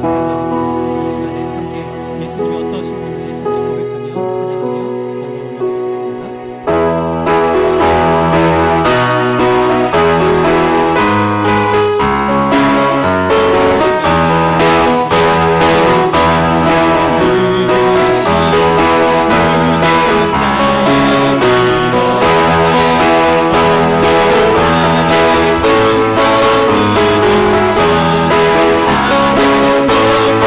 이 시간에 함께 예수님이 어떠신 분인지 함께 고백하며 찬양하며 영광을 드리겠습니다. 주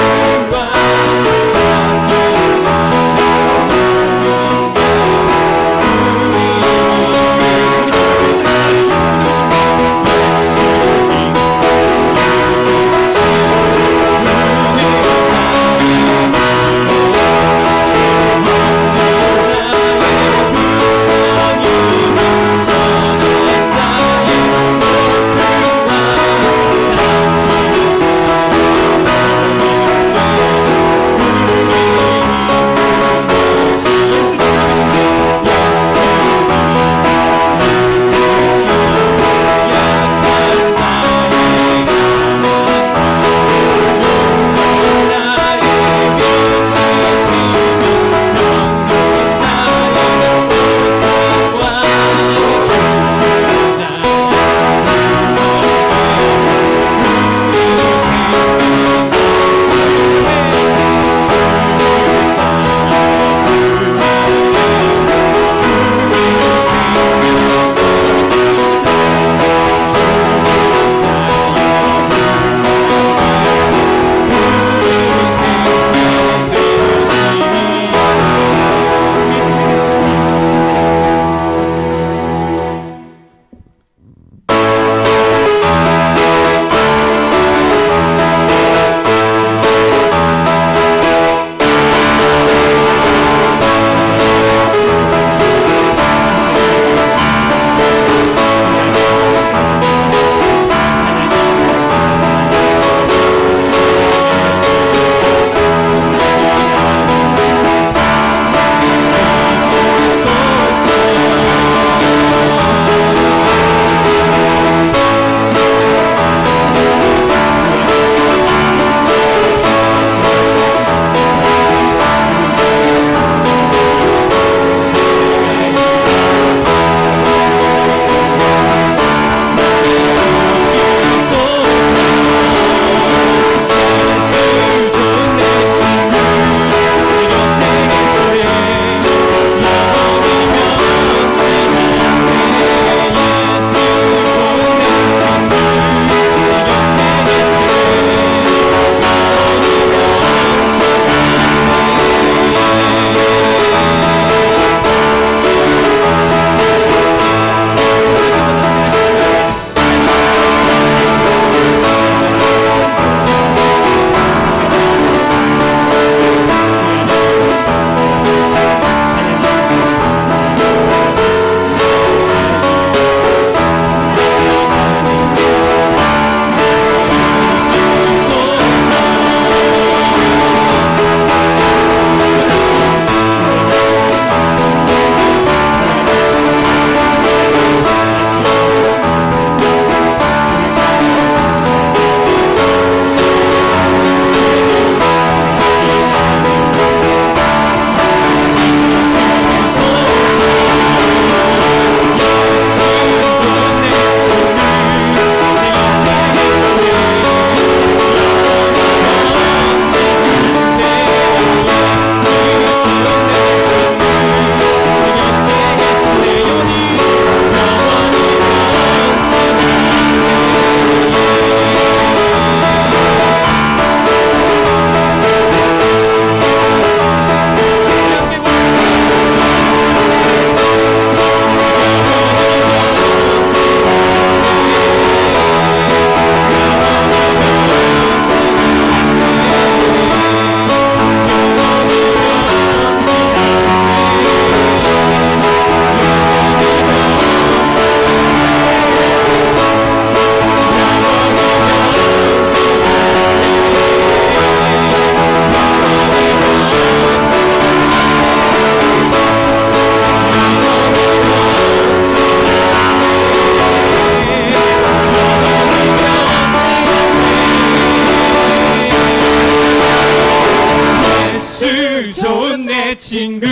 내 친구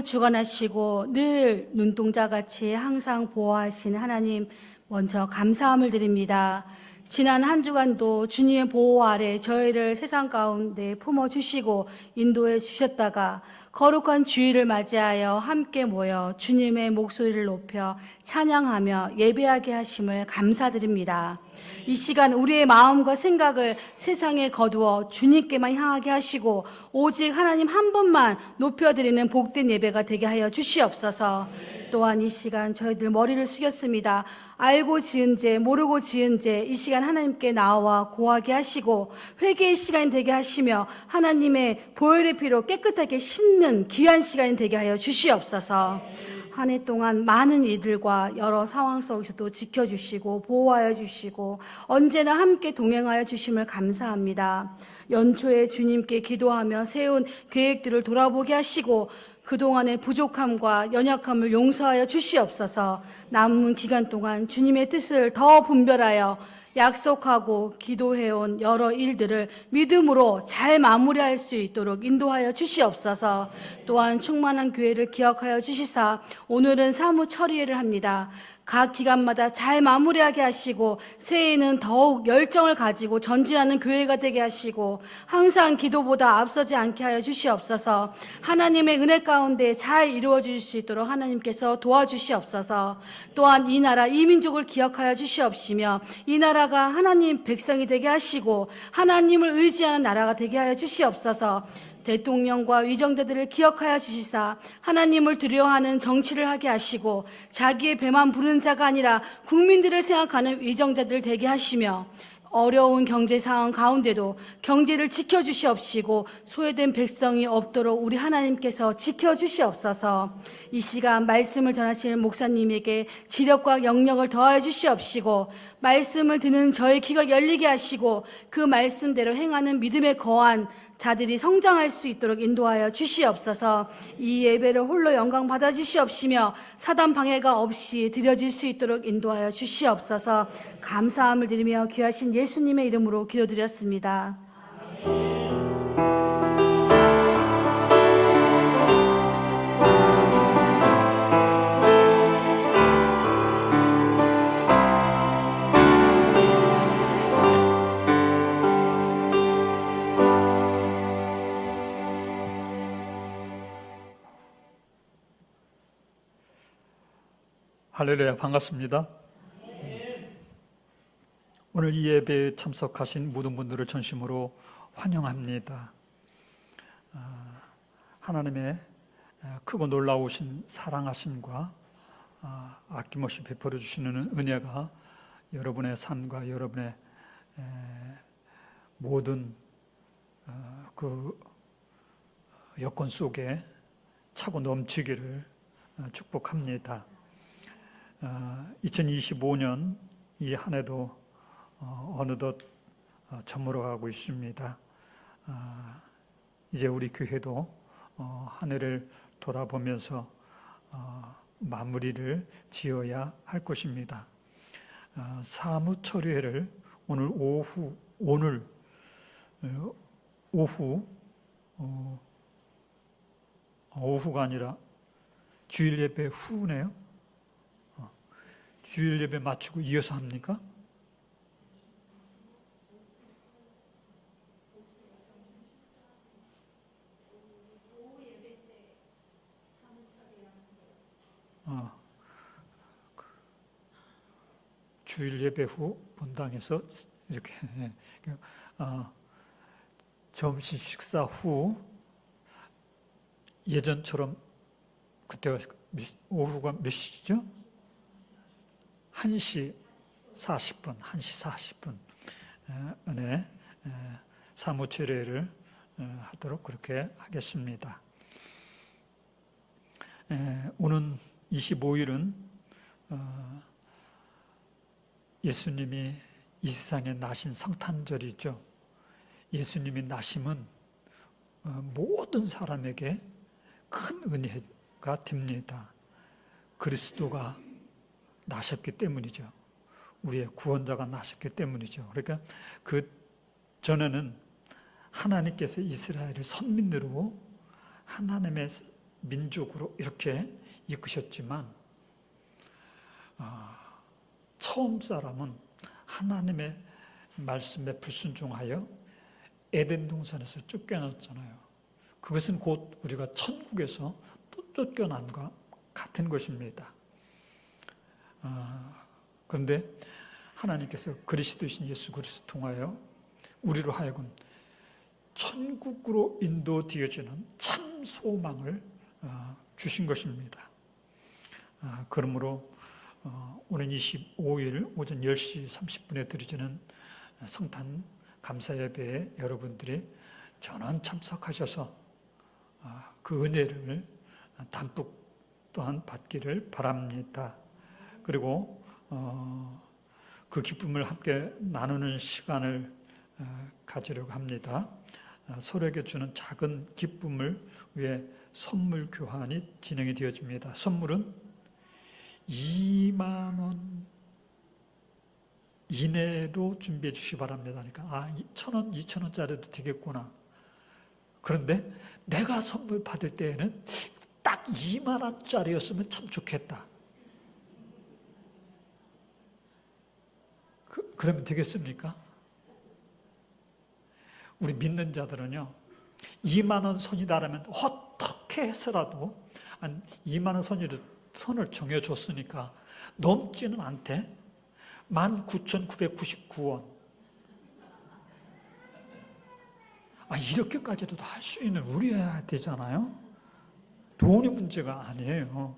만물을 주관하시고 늘 눈동자같이 항상 보호하신 하나님 먼저 감사함을 드립니다. 지난 한 주간도 주님의 보호 아래 저희를 세상 가운데 품어주시고 인도해 주셨다가 거룩한 주일을 맞이하여 함께 모여 주님의 목소리를 높여 찬양하며 예배하게 하심을 감사드립니다. 이 시간 우리의 마음과 생각을 세상에 거두어 주님께만 향하게 하시고 오직 하나님 한 분만 높여드리는 복된 예배가 되게 하여 주시옵소서. 또한 이 시간 저희들 머리를 숙였습니다. 알고 지은 죄 모르고 지은 죄 이 시간 하나님께 나와 고하게 하시고 회개의 시간이 되게 하시며 하나님의 보혈의 피로 깨끗하게 씻는 귀한 시간이 되게 하여 주시옵소서. 한 해 동안 많은 이들과 여러 상황 속에서도 지켜주시고 보호하여 주시고 언제나 함께 동행하여 주심을 감사합니다. 연초에 주님께 기도하며 세운 계획들을 돌아보게 하시고 그동안의 부족함과 연약함을 용서하여 주시옵소서. 남은 기간 동안 주님의 뜻을 더 분별하여 약속하고 기도해온 여러 일들을 믿음으로 잘 마무리할 수 있도록 인도하여 주시옵소서. 또한 충만한 교회를 기억하여 주시사 오늘은 사무처리회를 합니다. 각 기간마다 잘 마무리하게 하시고 새해에는 더욱 열정을 가지고 전진하는 교회가 되게 하시고 항상 기도보다 앞서지 않게 하여 주시옵소서. 하나님의 은혜 가운데 잘 이루어 주실 수 있도록 하나님께서 도와주시옵소서. 또한 이 나라 이 민족을 기억하여 주시옵시며 이 나라가 하나님 백성이 되게 하시고 하나님을 의지하는 나라가 되게 하여 주시옵소서. 대통령과 위정자들을 기억하여 주시사 하나님을 두려워하는 정치를 하게 하시고 자기의 배만 부르는 자가 아니라 국민들을 생각하는 위정자들 되게 하시며 어려운 경제 상황 가운데도 경제를 지켜주시옵시고 소외된 백성이 없도록 우리 하나님께서 지켜주시옵소서. 이 시간 말씀을 전하시는 목사님에게 지력과 영역을 더하여 주시옵시고 말씀을 듣는 저의 귀가 열리게 하시고 그 말씀대로 행하는 믿음에 거한 자들이 성장할 수 있도록 인도하여 주시옵소서. 이 예배를 홀로 영광 받아 주시옵시며 사단 방해가 없이 드려질 수 있도록 인도하여 주시옵소서. 감사함을 드리며 귀하신 예수님의 이름으로 기도드렸습니다. 할렐루야, 반갑습니다. 오늘 이 예배에 참석하신 모든 분들을 전심으로 환영합니다. 하나님의 크고 놀라우신 사랑하심과 아낌없이 베풀어 주시는 은혜가 여러분의 삶과 여러분의 모든 그 여건 속에 차고 넘치기를 축복합니다. 2025년 이 한 해도 어느덧 저물어가고 있습니다. 이제 우리 교회도 한 해를 돌아보면서 마무리를 지어야 할 것입니다. 사무처리회를 오늘 오후가 아니라 주일 예배 후네요. 주일 예배 마치고 이어서 합니까? 주일 예배 후 본당에서 이렇게 점심 식사 후 예전처럼 그때가 오후가 몇 시죠? 1시 40분 네, 사무처리를 하도록 그렇게 하겠습니다. 오는 25일은 예수님이 이 세상에 나신 성탄절이죠. 예수님이 나심은 모든 사람에게 큰 은혜가 됩니다. 그리스도가 나셨기 때문이죠. 우리의 구원자가 나셨기 때문이죠. 그러니까 그 전에는 하나님께서 이스라엘을 선민으로 하나님의 민족으로 이렇게 이끄셨지만 처음 사람은 하나님의 말씀에 불순종하여 에덴 동산에서 쫓겨났잖아요. 그것은 곧 우리가 천국에서 또 쫓겨난과 같은 것입니다. 그런데 하나님께서 그리스도신 예수 그리스도 통하여 우리로 하여금 천국으로 인도되어지는 참 소망을 주신 것입니다. 그러므로 오는 25일 오전 10시 30분에 드려지는 성탄 감사예배에 여러분들이 전원 참석하셔서 그 은혜를 담뿍 또한 받기를 바랍니다. 그리고 그 기쁨을 함께 나누는 시간을 가지려고 합니다. 서로에게 주는 작은 기쁨을 위해 선물 교환이 진행이 되어집니다. 선물은 2만 원 이내로 준비해 주시기 바랍니다. 그러니까 1,000원, 2,000원짜리도 되겠구나. 그런데 내가 선물 받을 때에는 딱 2만 원짜리였으면 참 좋겠다. 그러면 되겠습니까? 우리 믿는 자들은요, 2만 원 선이다라면 어떻게 해서라도 2만 원 선을 정해줬으니까 넘지는 않대. 19,999원. 이렇게까지도 할 수 있는 우리야 되잖아요. 돈이 문제가 아니에요.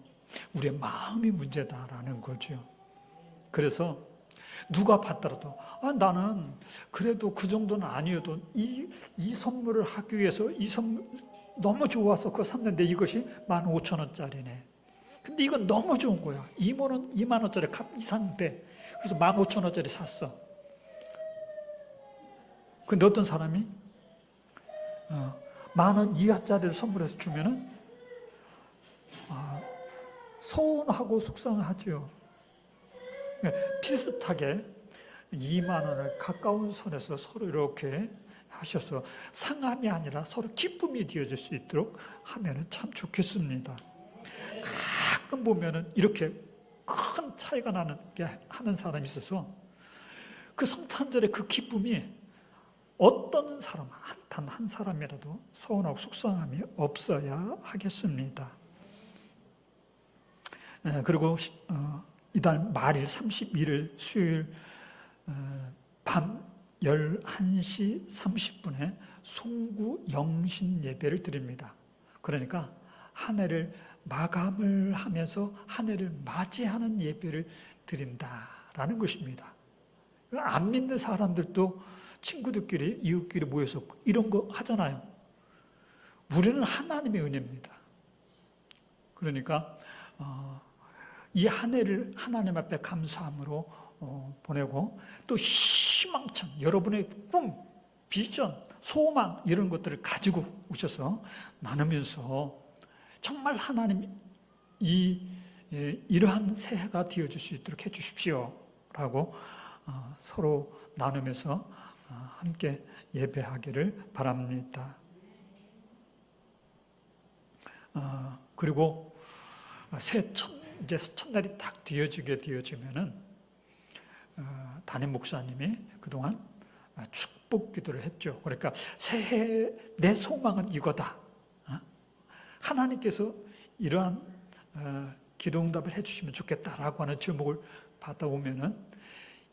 우리의 마음이 문제다라는 거죠. 그래서 누가 받더라도 나는 그래도 그 정도는 아니어도 이 선물을 하기 위해서 이 선물 너무 좋아서 그거 샀는데 이것이 15,000원짜리네. 근데 이건 너무 좋은 거야. 2만 원짜리 값 이상 돼. 그래서 15,000원짜리 샀어. 근데 어떤 사람이 10,000원 이하짜리를 선물해서 주면은 서운하고 속상하죠. 비슷하게 2만 원을 가까운 선에서 서로 이렇게 하셔서 상함이 아니라 서로 기쁨이 되어질 수 있도록 하면 참 좋겠습니다. 가끔 보면은 이렇게 큰 차이가 하는 사람이 있어서 그 성탄절에 그 기쁨이 어떤 사람, 단 한 사람이라도 서운하고 속상함이 없어야 하겠습니다. 그리고 이달 말일 31일 수요일 밤 11시 30분에 송구 영신 예배를 드립니다. 그러니까 한 해를 마감을 하면서 한 해를 맞이하는 예배를 드린다라는 것입니다. 안 믿는 사람들도 친구들끼리 이웃끼리 모여서 이런 거 하잖아요. 우리는 하나님의 은혜입니다. 그러니까 이 한 해를 하나님 앞에 감사함으로 보내고 또 희망찬 여러분의 꿈, 비전, 소망 이런 것들을 가지고 오셔서 나누면서 정말 하나님 이러한 새해가 되어줄 수 있도록 해주십시오 라고 서로 나누면서 함께 예배하기를 바랍니다. 그리고 이제 첫날이 딱 되어지면은 담임 목사님이 그동안 축복 기도를 했죠. 그러니까 새해 내 소망은 이거다. 하나님께서 이러한 기도응답을 해주시면 좋겠다라고 하는 제목을 받아오면은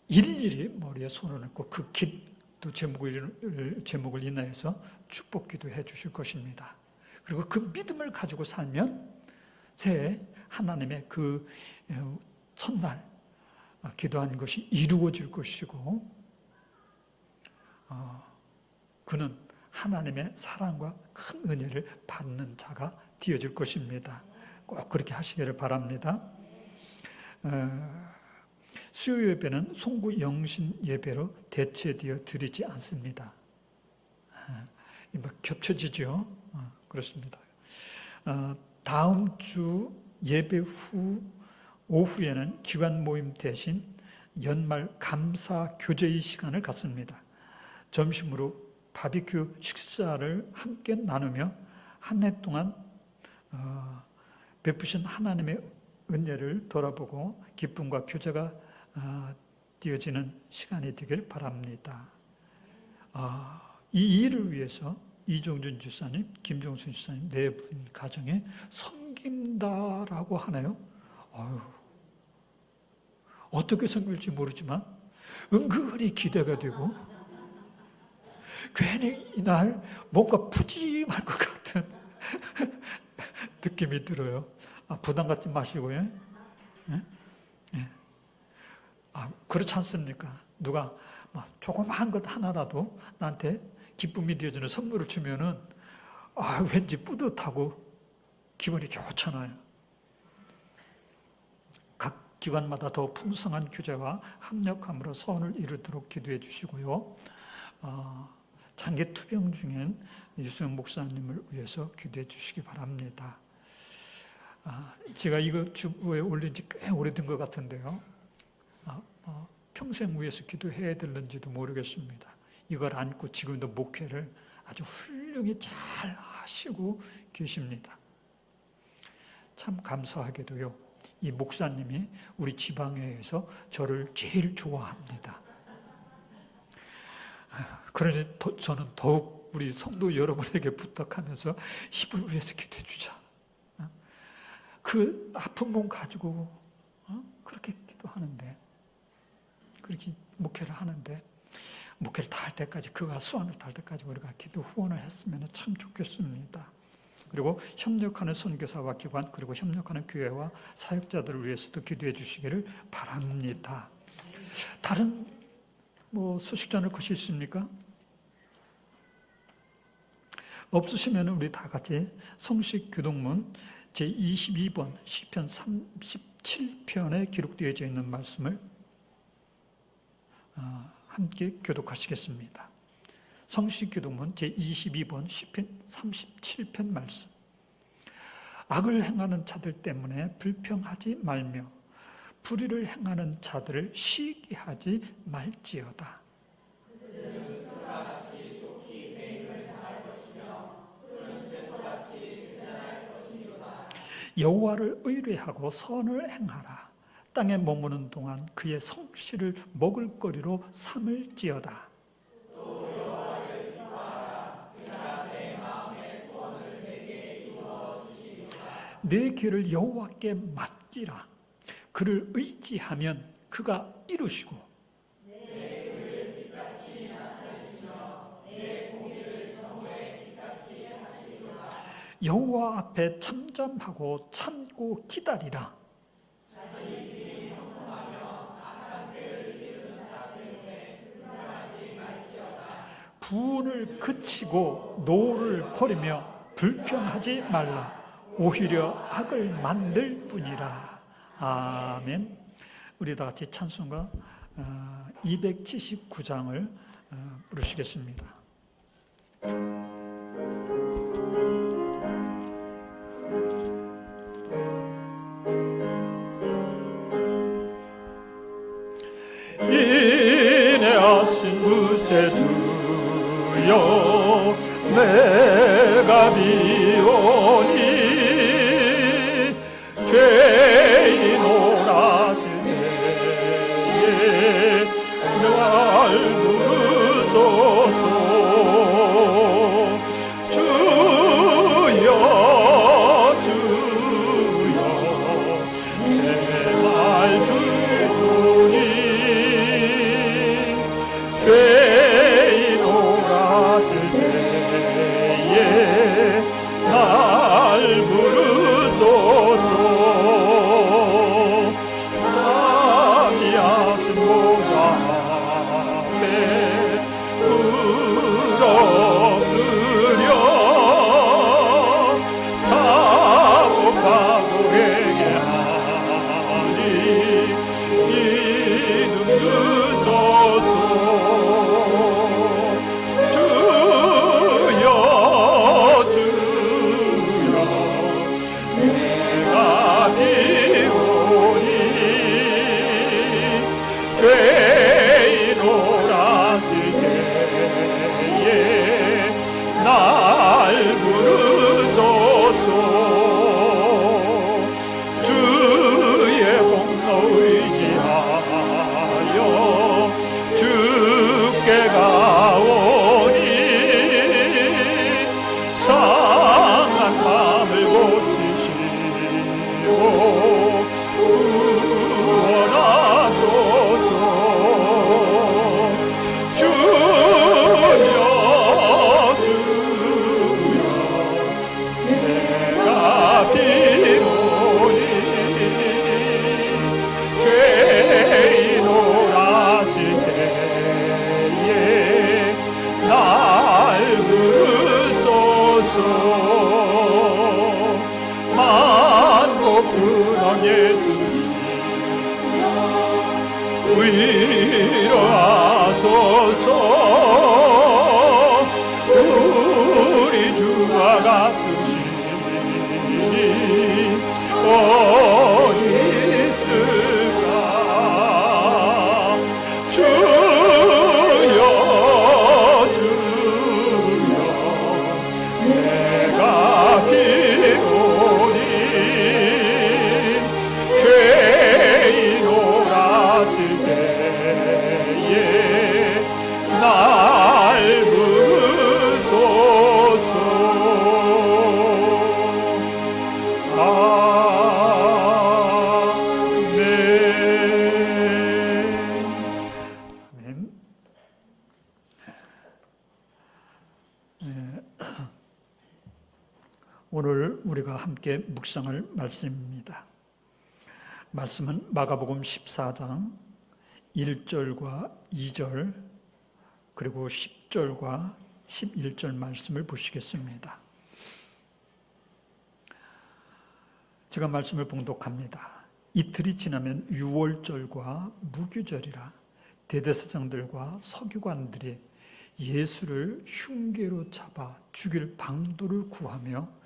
일일이 머리에 손을 얹고 그 기도 제목을 인하여서 축복 기도해 주실 것입니다. 그리고 그 믿음을 가지고 살면 새해 하나님의 그 첫날 기도한 것이 이루어질 것이고 그는 하나님의 사랑과 큰 은혜를 받는 자가 되어질 것입니다. 꼭 그렇게 하시기를 바랍니다. 수요 예배는 송구 영신 예배로 대체되어 드리지 않습니다. 겹쳐지죠. 그렇습니다. 다음 주 예배 후 오후에는 기관 모임 대신 연말 감사 교제의 시간을 갖습니다. 점심으로 바비큐 식사를 함께 나누며 한 해 동안 베푸신 하나님의 은혜를 돌아보고 기쁨과 교제가 되어지는 시간이 되길 바랍니다. 이 일을 위해서 이종준 집사님, 김종순 집사님 네 분 가정에 섬긴다라고 하나요? 어떻게 섬길지 모르지만 은근히 기대가 되고 괜히 이날 뭔가 푸짐할 것 같은 느낌이 들어요. 부담 갖지 마시고요. 그렇지 않습니까? 누가 조그마한 것 하나라도 나한테 기쁨이 되어주는 선물을 주면은 왠지 뿌듯하고 기분이 좋잖아요. 각 기관마다 더 풍성한 교제와 합력함으로 소원을 이루도록 기도해 주시고요. 장기 투병 중인 유수영 목사님을 위해서 기도해 주시기 바랍니다. 제가 이거 주보에 올린 지 꽤 오래된 것 같은데요. 평생 위해서 기도해야 될는지도 모르겠습니다. 이걸 안고 지금도 목회를 아주 훌륭히 잘 하시고 계십니다. 참 감사하게도요, 이 목사님이 우리 지방회에서 저를 제일 좋아합니다. 그러니 저는 더욱 우리 성도 여러분에게 부탁하면서 힘을 위해서 기도해 주자. 그 아픈 몸 가지고 그렇게 기도하는데, 그렇게 목회를 하는데, 목회를 다 할 때까지, 그가 수완을 다 할 때까지 우리가 기도 후원을 했으면 참 좋겠습니다. 그리고 협력하는 선교사와 기관, 그리고 협력하는 교회와 사역자들을 위해서도 기도해 주시기를 바랍니다. 다른 소식 전할 것이 있습니까? 없으시면 우리 다 같이 성식 교동문 제22번 시편 37편에 기록되어져 있는 말씀을 함께 교독하시겠습니다. 성식 교동문 제22번 시편 37편 말씀. 악을 행하는 자들 때문에 불평하지 말며 불의를 행하는 자들을 시기하지 말지어다. 여호와를 의뢰하고 선을 행하라. 땅에 머무는 동안 그의 성실을 먹을거리로 삼을지어다. 내 길을 여호와께 맡기라. 그를 의지하면 그가 이루시고 여호와 앞에 참잠하고 참고 기다리라. 분을 그치고 노를 버리며 불평하지 말라. 오히려 악을 만들 뿐이라. 아멘. 우리 다 같이 찬송가 279장을 부르시겠습니다. 인내하신 구세주여 내가 비오니 죄인 오라실 때에 날 부르소서. 주여 주여 내 말 듣노니 죄인 오라실 때에 날 부르소서. 참이하신 보좌 앞에 꿇어드려 자복하고 회개하니 이름 주소서. 주여 주여 내가 비오니 죄인 오라실 때에 날 부르소서. 위로하소서. 우리 주와 같으시 어디 있을까. 주여 주여 내가 비오니 죄인 오라실 때에 날 부르소서. 아멘. 오늘 우리가 함께 묵상할 말씀입니다. 말씀은 마가복음 14장 1절과 2절 그리고 10절과 11절 말씀을 보시겠습니다. 제가 말씀을 봉독합니다. 이틀이 지나면 유월절과 무교절이라 대제사장들과 서기관들이 예수를 흉계로 잡아 죽일 방도를 구하며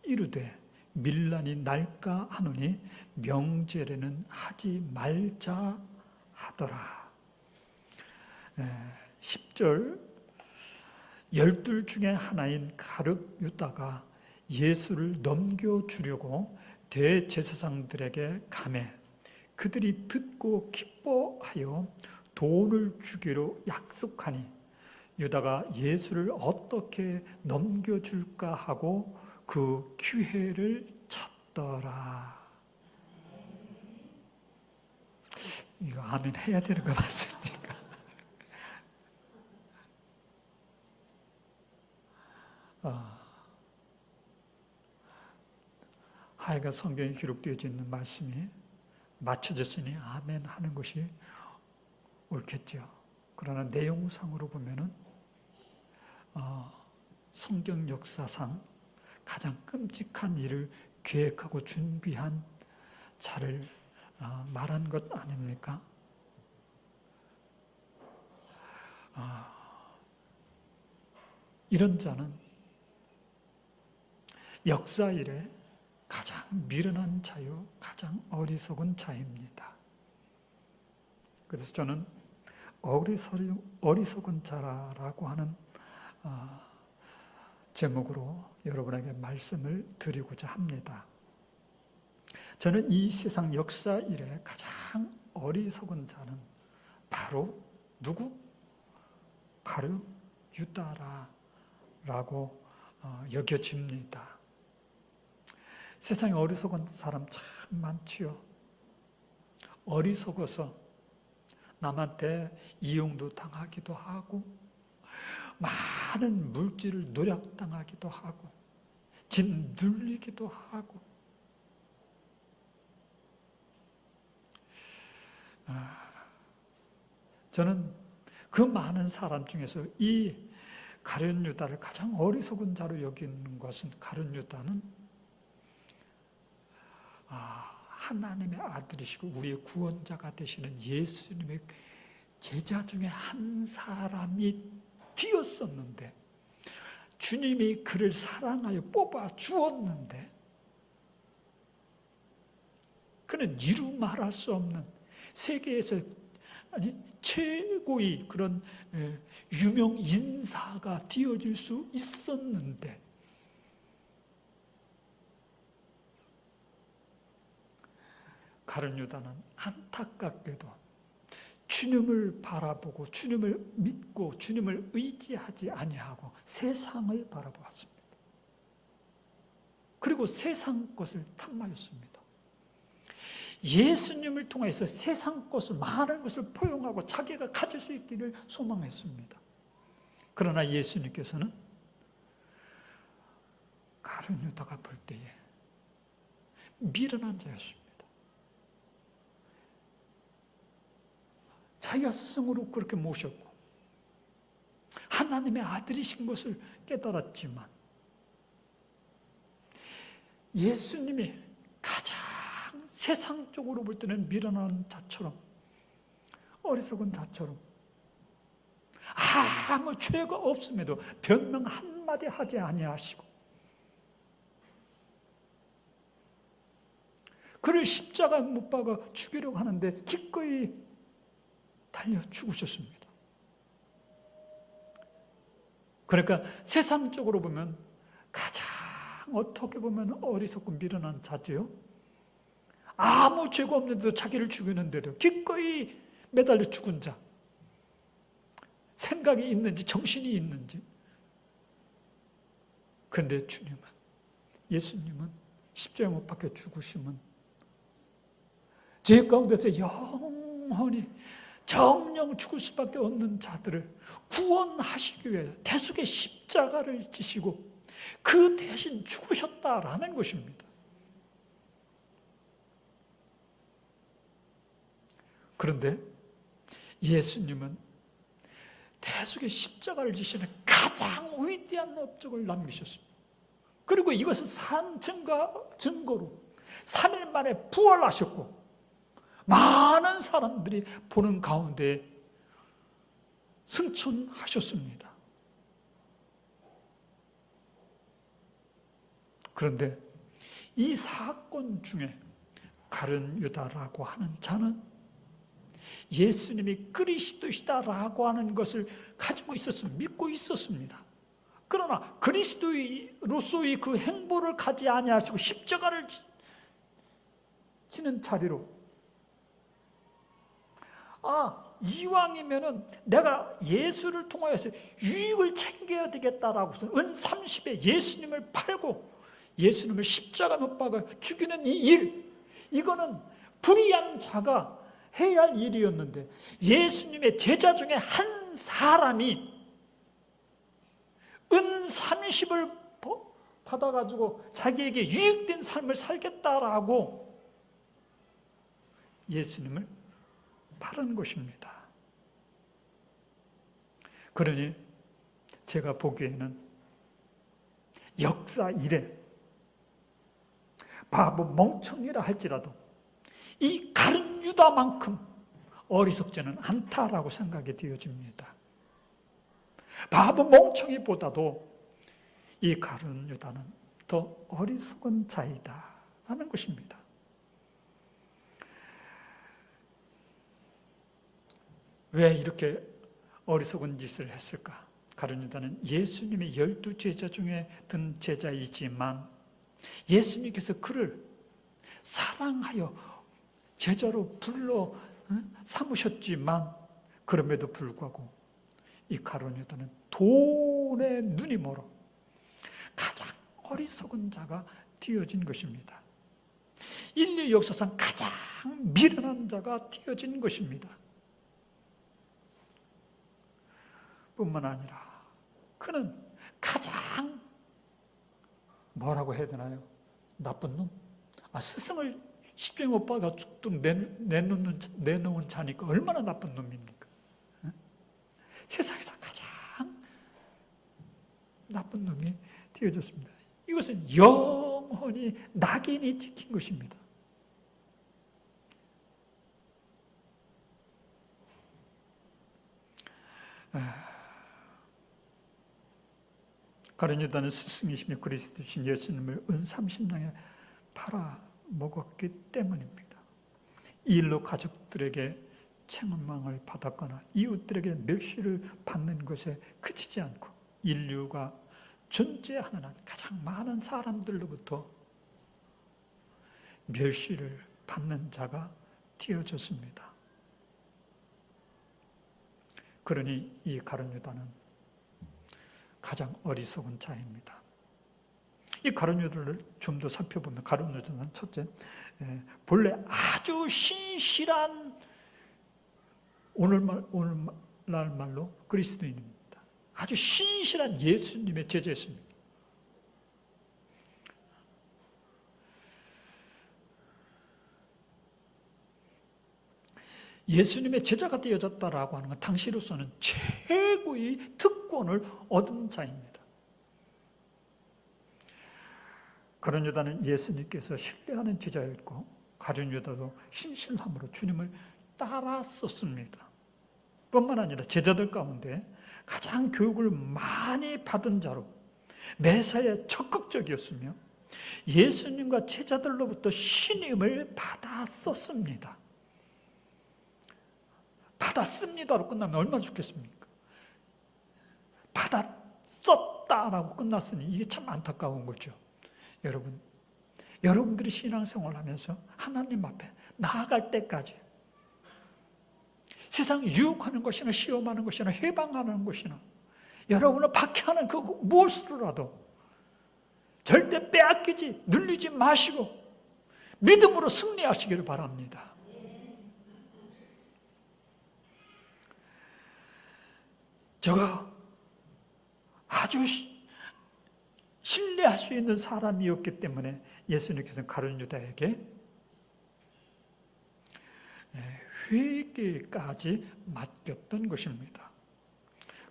이르되 밀란이 날까 하노니 명절에는 하지 말자 하더라. 10절 12 중에 하나인 가룟 유다가 예수를 넘겨주려고 대제사장들에게 가매 그들이 듣고 기뻐하여 돈을 주기로 약속하니 유다가 예수를 어떻게 넘겨줄까 하고 그 기회를 찾더라. 이거 아멘 해야 되는 거 맞습니까? 하여간 성경에 기록되어져 있는 말씀이 맞춰졌으니 아멘 하는 것이 옳겠죠. 그러나 내용상으로 보면은 성경 역사상 가장 끔찍한 일을 계획하고 준비한 자를 말한 것 아닙니까? 이런 자는 역사 이래 가장 미련한 자요, 가장 어리석은 자입니다. 그래서 저는 어리석은 자라고 하는 제목으로 여러분에게 말씀을 드리고자 합니다. 저는 이 세상 역사 이래 가장 어리석은 자는 바로 누구? 가룟 유다라고 여겨집니다. 세상에 어리석은 사람 참 많지요. 어리석어서 남한테 이용도 당하기도 하고 많은 물질을 노력당하기도 하고 짓눌리기도 하고 저는 그 많은 사람 중에서 이 가룟 유다를 가장 어리석은 자로 여기는 것은 가룟 유다는 하나님의 아들이시고 우리의 구원자가 되시는 예수님의 제자 중에 한 사람이 되었었는데 주님이 그를 사랑하여 뽑아 주었는데 그는 이루 말할 수 없는 세계에서 최고의 그런 유명 인사가 되어질 수 있었는데 가룟 유다는 안타깝게도 주님을 바라보고 주님을 믿고 주님을 의지하지 아니하고 세상을 바라보았습니다. 그리고 세상 것을 탐하였습니다. 예수님을 통해서 세상 것을 많은 것을 포용하고 자기가 가질 수 있기를 소망했습니다. 그러나 예수님께서는 가룟 유다가 볼 때에 미련한 자였습니다. 자기가 스승으로 그렇게 모셨고 하나님의 아들이신 것을 깨달았지만 예수님이 가장 세상적으로 볼 때는 미련한 자처럼, 어리석은 자처럼, 아무 죄가 없음에도 변명 한마디 하지 아니하시고 그를 십자가에 못 박아 죽이려고 하는데 기꺼이 달려 죽으셨습니다. 그러니까 세상적으로 보면 가장 어떻게 보면 어리석고 미련한 자지요. 아무 죄가 없는데도 자기를 죽이는데도 기꺼이 매달려 죽은 자. 생각이 있는지 정신이 있는지. 그런데 주님은, 예수님은 십자가에 못 박혀 죽으시면 죄 가운데서 영원히 정령 죽을 수밖에 없는 자들을 구원하시기 위해 대속의 십자가를 지시고 그 대신 죽으셨다라는 것입니다. 그런데 예수님은 대속의 십자가를 지시는 가장 위대한 업적을 남기셨습니다. 그리고 이것을 산 증거로 3일 만에 부활하셨고 많은 사람들이 보는 가운데 승천하셨습니다. 그런데 이 사건 중에 가룟 유다라고 하는 자는 예수님이 그리스도시다라고 하는 것을 가지고 있었습니다. 믿고 있었습니다. 그러나 그리스도로서의 그 행보를 가지 아니하시고 십자가를 지는 자리로 이왕이면은 내가 예수를 통하여서 유익을 챙겨야 되겠다라고 해서 은 30에 예수님을 팔고 예수님을 십자가 못 박아 죽이는 이 일, 이거는 불의한 자가 해야 할 일이었는데 예수님의 제자 중에 한 사람이 은 30을 받아가지고 자기에게 유익된 삶을 살겠다라고 예수님을 파는 것입니다. 그러니 제가 보기에는 역사 이래 바보 멍청이라 할지라도 이 가룟 유다만큼 어리석지는 않다라고 생각이 되어집니다. 바보 멍청이보다도 이 가룟 유다는 더 어리석은 자이다 하는 것입니다. 왜 이렇게 어리석은 짓을 했을까? 가룟 유다는 예수님의 12제자 중에 든 제자이지만 예수님께서 그를 사랑하여 제자로 불러 삼으셨지만 그럼에도 불구하고 이 가룟 유다는 돈에 눈이 멀어 가장 어리석은 자가 되어진 것입니다. 인류 역사상 가장 미련한 자가 되어진 것입니다. 뿐만 아니라 그는 가장 뭐라고 해야 되나요? 나쁜 놈? 스승을 십자가에 못 박아 죽도록 내놓은 자니까 얼마나 나쁜 놈입니까? 세상에서 가장 나쁜 놈이 되어졌습니다. 이것은 영원히 낙인이 찍힌 것입니다. 가룟 유다는 스승이시며 그리스도신 예수님을 은 30냥에 팔아 먹었기 때문입니다. 이 일로 가족들에게 책망을 받았거나 이웃들에게 멸시를 받는 것에 그치지 않고 인류가 존재하는 한 가장 많은 사람들로부터 멸시를 받는 자가 되어졌습니다. 그러니 이 가룟 유다는 가장 어리석은 자입니다. 이 가룟 유다를 좀 더 살펴보면 가룟 유다는 첫째, 본래 아주 신실한 오늘날 말로 그리스도인입니다. 아주 신실한 예수님의 제자였습니다. 예수님의 제자가 되어졌다라고 하는 건 당시로서는 최고의 특권을 얻은 자입니다. 가룟 유다는 예수님께서 신뢰하는 제자였고 가룟 유다도 신실함으로 주님을 따랐었습니다. 뿐만 아니라 제자들 가운데 가장 교육을 많이 받은 자로 매사에 적극적이었으며 예수님과 제자들로부터 신임을 받았었습니다. 받았습니다로 끝나면 얼마나 좋겠습니까? 받았었다라고 끝났으니 이게 참 안타까운 거죠. 여러분, 여러분들이 신앙생활을 하면서 하나님 앞에 나아갈 때까지 세상이 유혹하는 것이나 시험하는 것이나 해방하는 것이나 여러분을 박해하는 그 무엇으로라도 절대 빼앗기지 눌리지 마시고 믿음으로 승리하시기를 바랍니다. 제가 아주 신뢰할 수 있는 사람이었기 때문에 예수님께서는 가룟 유다에게 회개까지 맡겼던 것입니다.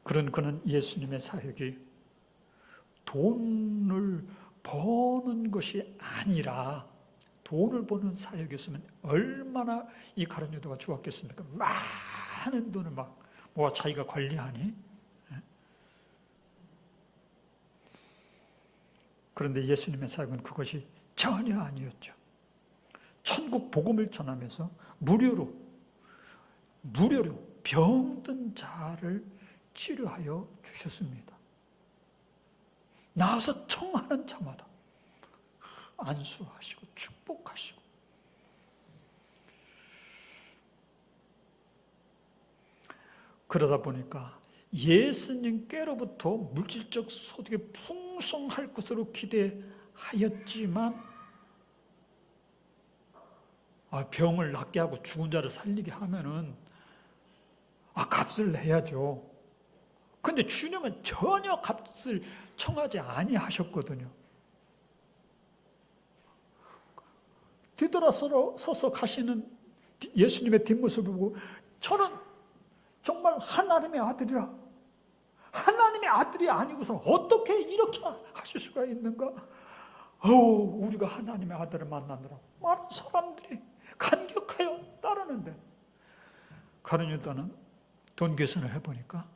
그런 그는 예수님의 사역이 돈을 버는 것이 아니라 돈을 버는 사역이었으면 얼마나 이 가룟 유다가 좋았겠습니까? 많은 돈을 막 모아 자기가 관리하니. 그런데 예수님의 사역은 그것이 전혀 아니었죠. 천국 복음을 전하면서 무료로 병든 자를 치료하여 주셨습니다. 나와서 청하는 자마다 안수하시고 축복하시고, 그러다 보니까 예수님께로부터 물질적 소득이 풍성할 것으로 기대하였지만 병을 낫게 하고 죽은 자를 살리게 하면은 값을 내야죠. 그런데 주님은 전혀 값을 청하지 아니하셨거든요. 뒤돌아서서 가시는 예수님의 뒷모습을 보고 저는 정말 하나님의 아들이라, 하나님의 아들이 아니고서 어떻게 이렇게 하실 수가 있는가? 우리가 하나님의 아들을 만나느라 많은 사람들이 감격하여 따르는데, 가룟 유다는 돈 계산을 해보니까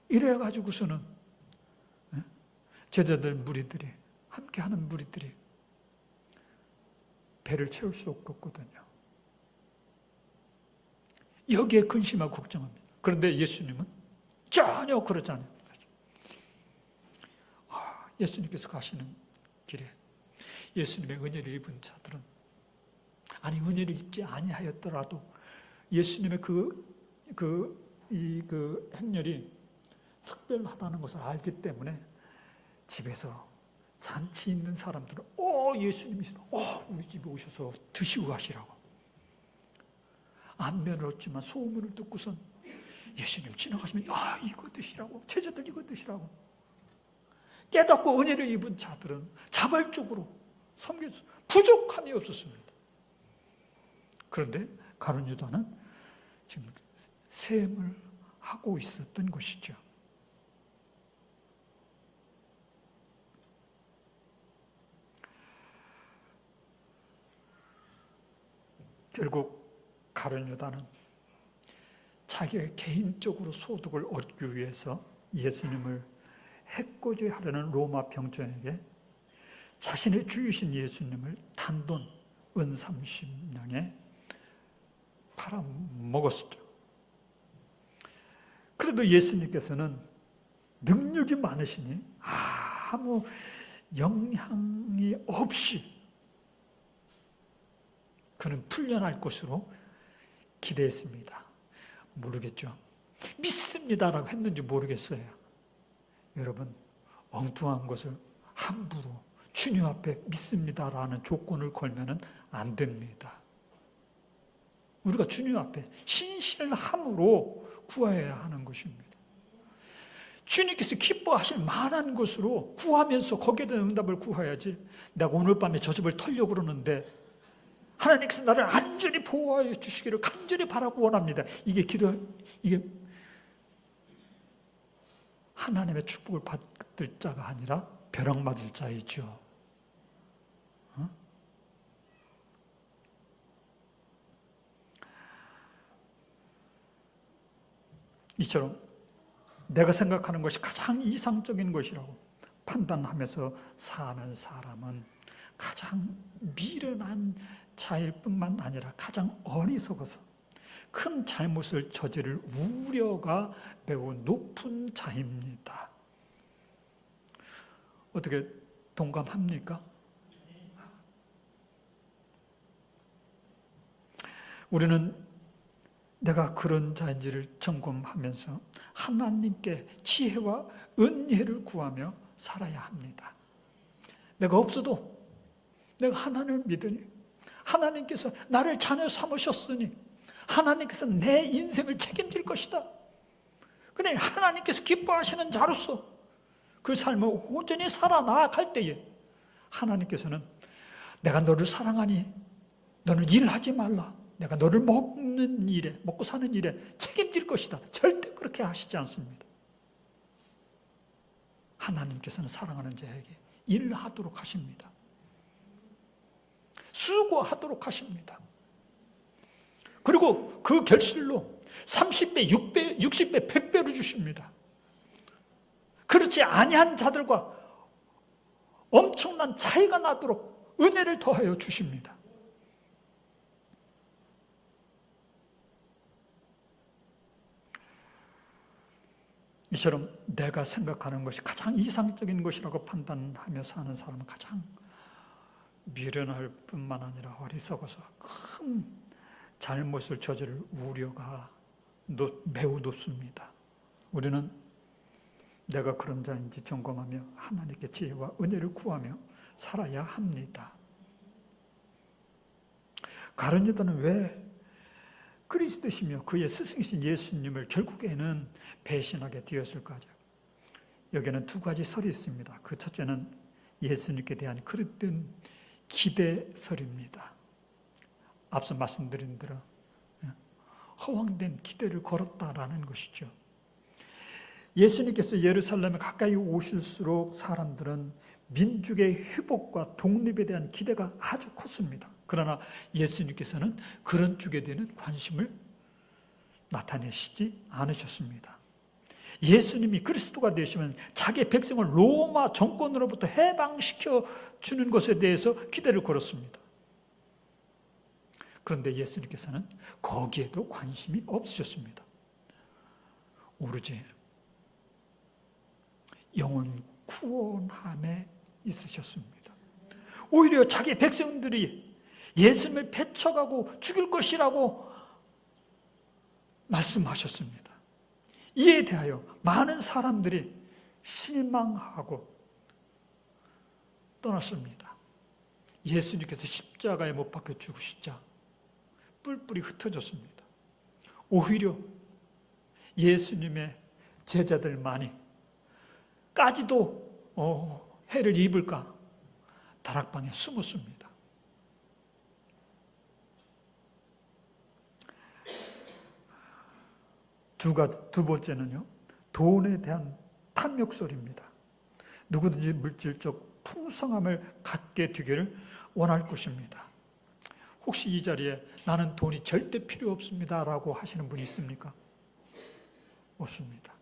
이래가지고서는 제자들 무리들이, 함께하는 무리들이 배를 채울 수 없었거든요. 여기에 근심하고 걱정합니다. 그런데 예수님은 전혀 그러지 않아요. 예수님께서 가시는 길에 예수님의 은혜를 입은 자들은, 은혜를 입지 아니하였더라도 예수님의 그 행렬이 특별하다는 것을 알기 때문에 집에서 잔치 있는 사람들은 예수님이시다, 우리 집에 오셔서 드시고 가시라고. 안면을 얻지만 소문을 듣고선 예수님 지나가시면 이거 드시라고, 제자들 이거 드시라고. 깨닫고 은혜를 입은 자들은 자발적으로 섬겨서 부족함이 없었습니다. 그런데 가룟 유다는 지금 셈을 하고 있었던 것이죠. 결국 가룟 유다는 자기가 개인적으로 소득을 얻기 위해서 예수님을 해코지하려는 로마 병정에게 자신의 주이신 예수님을 단돈 은 30냥에 팔아먹었죠. 그래도 예수님께서는 능력이 많으시니 아무 영향이 없이 그는 풀려날 것으로 기대했습니다. 모르겠죠. 믿습니다라고 했는지 모르겠어요. 여러분, 엉뚱한 것을 함부로 주님 앞에 믿습니다라는 조건을 걸면은 안 됩니다. 우리가 주님 앞에 신실함으로 구해야 하는 것입니다. 주님께서 기뻐하실 만한 것으로 구하면서 거기에 대한 응답을 구해야지, 내가 오늘 밤에 저 집을 털려고 그러는데 하나님께서 나를 안전히 보호하여 주시기를 간절히 바라고 원합니다. 이게 하나님의 축복을 받을 자가 아니라 벼락 맞을 자이죠. 이처럼 내가 생각하는 것이 가장 이상적인 것이라고 판단하면서 사는 사람은 가장 미련한 자일 뿐만 아니라 가장 어리석어서 큰 잘못을 저지를 우려가 매우 높은 자입니다. 어떻게 동감합니까? 우리는 내가 그런 자인지를 점검하면서 하나님께 지혜와 은혜를 구하며 살아야 합니다. 내가 없어도 내가 하나님을 믿으니 하나님께서 나를 자녀 삼으셨으니 하나님께서 내 인생을 책임질 것이다. 그래, 하나님께서 기뻐하시는 자로서 그 삶을 온전히 살아 나아갈 때에 하나님께서는 내가 너를 사랑하니 너는 일하지 말라. 내가 너를 먹는 일에, 먹고 사는 일에 책임질 것이다. 절대 그렇게 하시지 않습니다. 하나님께서는 사랑하는 자에게 일하도록 하십니다. 수고하도록 하십니다. 그리고 그 결실로 30배, 6배, 60배, 100배로 주십니다. 그렇지 아니한 자들과 엄청난 차이가 나도록 은혜를 더하여 주십니다. 이처럼 내가 생각하는 것이 가장 이상적인 것이라고 판단하며 사는 사람은 가장 미련할 뿐만 아니라 어리석어서 큰 잘못을 저지를 우려가 매우 높습니다. 우리는 내가 그런 자인지 점검하며 하나님께 지혜와 은혜를 구하며 살아야 합니다. 가룟 유다는 왜 그리스도시며 그의 스승이신 예수님을 결국에는 배신하게 되었을까요? 여기에는 두 가지 설이 있습니다. 그 첫째는 예수님께 대한 그릇된 기대설입니다. 앞서 말씀드린 대로 허황된 기대를 걸었다라는 것이죠. 예수님께서 예루살렘에 가까이 오실수록 사람들은 민족의 회복과 독립에 대한 기대가 아주 컸습니다. 그러나 예수님께서는 그런 쪽에 대한 관심을 나타내시지 않으셨습니다. 예수님이 그리스도가 되시면 자기 백성을 로마 정권으로부터 해방시켜 주는 것에 대해서 기대를 걸었습니다. 그런데 예수님께서는 거기에도 관심이 없으셨습니다. 오로지 영혼 구원함에 있으셨습니다. 오히려 자기 백성들이 예수님을 배척하고 죽일 것이라고 말씀하셨습니다. 이에 대하여 많은 사람들이 실망하고 떠났습니다. 예수님께서 십자가에 못 박혀 죽으시자 뿔뿔이 흩어졌습니다. 오히려 예수님의 제자들만이 까지도 해를 입을까 다락방에 숨었습니다. 두 번째는요, 돈에 대한 탐욕설입니다. 누구든지 물질적 풍성함을 갖게 되기를 원할 것입니다. 혹시 이 자리에 나는 돈이 절대 필요 없습니다 라고 하시는 분이 있습니까? 없습니다.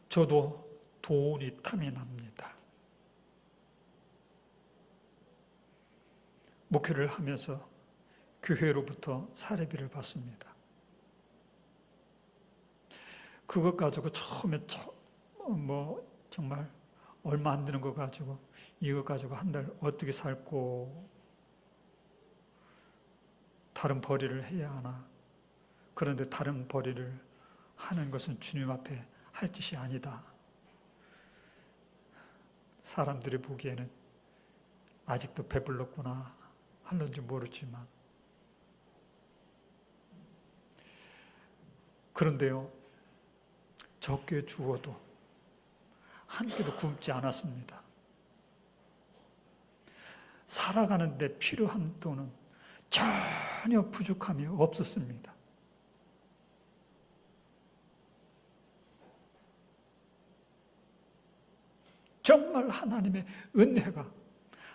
저도 돈이 탐이 납니다. 목회를 하면서 교회로부터 사례비를 받습니다. 그것 가지고 처음에 정말 얼마 안 되는 거 가지고 이거 가지고 한 달 어떻게 살고 다른 벌이를 해야 하나. 그런데 다른 벌이를 하는 것은 주님 앞에 할 짓이 아니다. 사람들이 보기에는 아직도 배불렀구나 하는지 모르지만, 그런데요, 적게 주어도 한 끼도 굶지 않았습니다. 살아가는 데 필요한 돈은 전혀 부족함이 없었습니다. 정말 하나님의 은혜가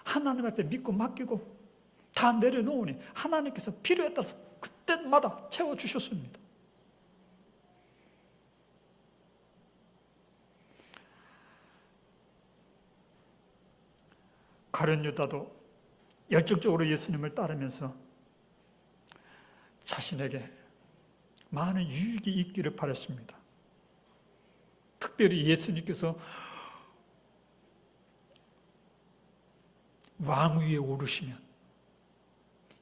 하나님 앞에 믿고 맡기고 다 내려놓으니 하나님께서 필요에 따라서 그때마다 채워주셨습니다. 가룟 유다도 열정적으로 예수님을 따르면서 자신에게 많은 유익이 있기를 바랐습니다. 특별히 예수님께서 왕위에 오르시면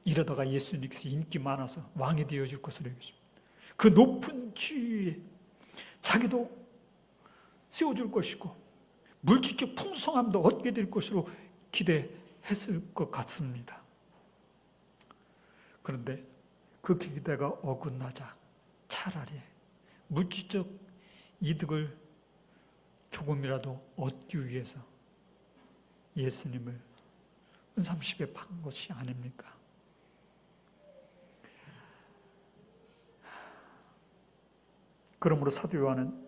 이러다가 예수님께서 인기 많아서 왕이 되어질 것으로 여겼습니다. 그 높은 지위에 자기도 세워줄 것이고 물질적 풍성함도 얻게 될 것으로 기대했을 것 같습니다. 그런데 그 기대가 어긋나자 차라리 물질적 이득을 조금이라도 얻기 위해서 예수님을 은삼십에 판 것이 아닙니까? 그러므로 사도 요한은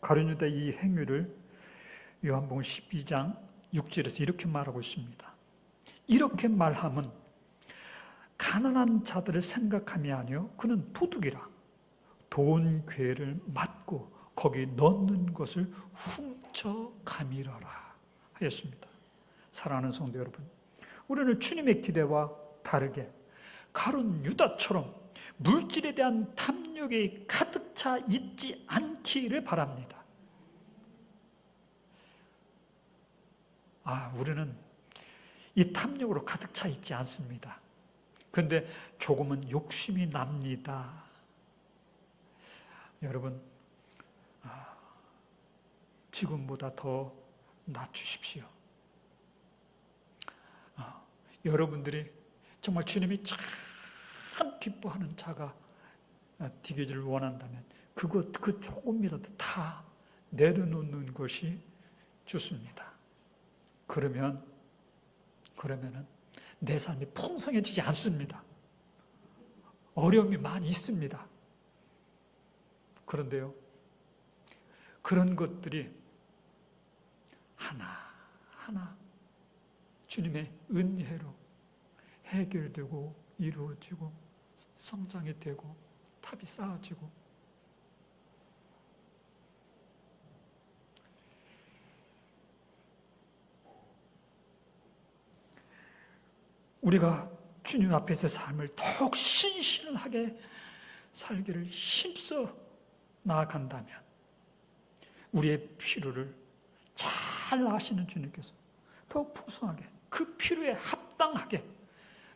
가룟 유다의 이 행위를 요한복음 12장 6절에서 이렇게 말하고 있습니다. 이렇게 말함은 가난한 자들을 생각함이 아니요 그는 도둑이라 돈 괴를 맞고 거기 넣는 것을 훔쳐가미러라 하였습니다. 사랑하는 성도 여러분, 우리는 주님의 기대와 다르게 가룟 유다처럼 물질에 대한 탐욕이 가득 차 있지 않기를 바랍니다. 우리는 이 탐욕으로 가득 차 있지 않습니다. 그런데 조금은 욕심이 납니다. 여러분, 지금보다 더 낮추십시오. 여러분들이 정말 주님이 참 기뻐하는 자가 되기를 원한다면 그 조금이라도 다 내려놓는 것이 좋습니다. 그러면은 내 삶이 풍성해지지 않습니다. 어려움이 많이 있습니다. 그런데요, 그런 것들이 하나하나 주님의 은혜로 해결되고 이루어지고 성장이 되고 탑이 쌓아지고 우리가 주님 앞에서 삶을 더욱 신실하게 살기를 힘써 나아간다면 우리의 필요를 잘 아시는 주님께서 더 풍성하게 그 필요에 합당하게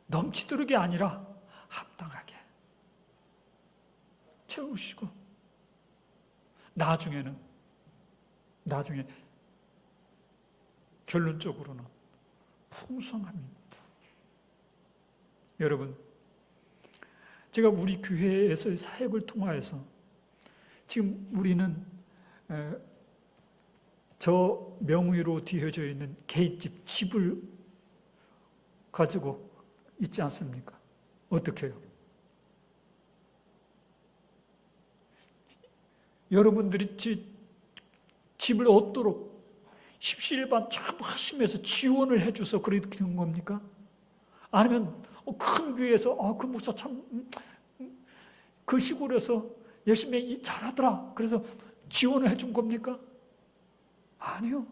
넘치도록이 아니라 합당하게 채우시고 나중에 결론적으로는 풍성함입니다. 여러분, 제가 우리 교회에서의 사역을 통하여서 지금 우리는 저 명의로 뒤어져 있는 집을 가지고 있지 않습니까? 어떻게 해요? 여러분들이 집을 얻도록 십시일반 참 하시면서 지원을 해줘서 그런 겁니까? 아니면 큰 교회에서 그 목사 참 그 시골에서 열심히 잘하더라 그래서 지원을 해준 겁니까? 아니요.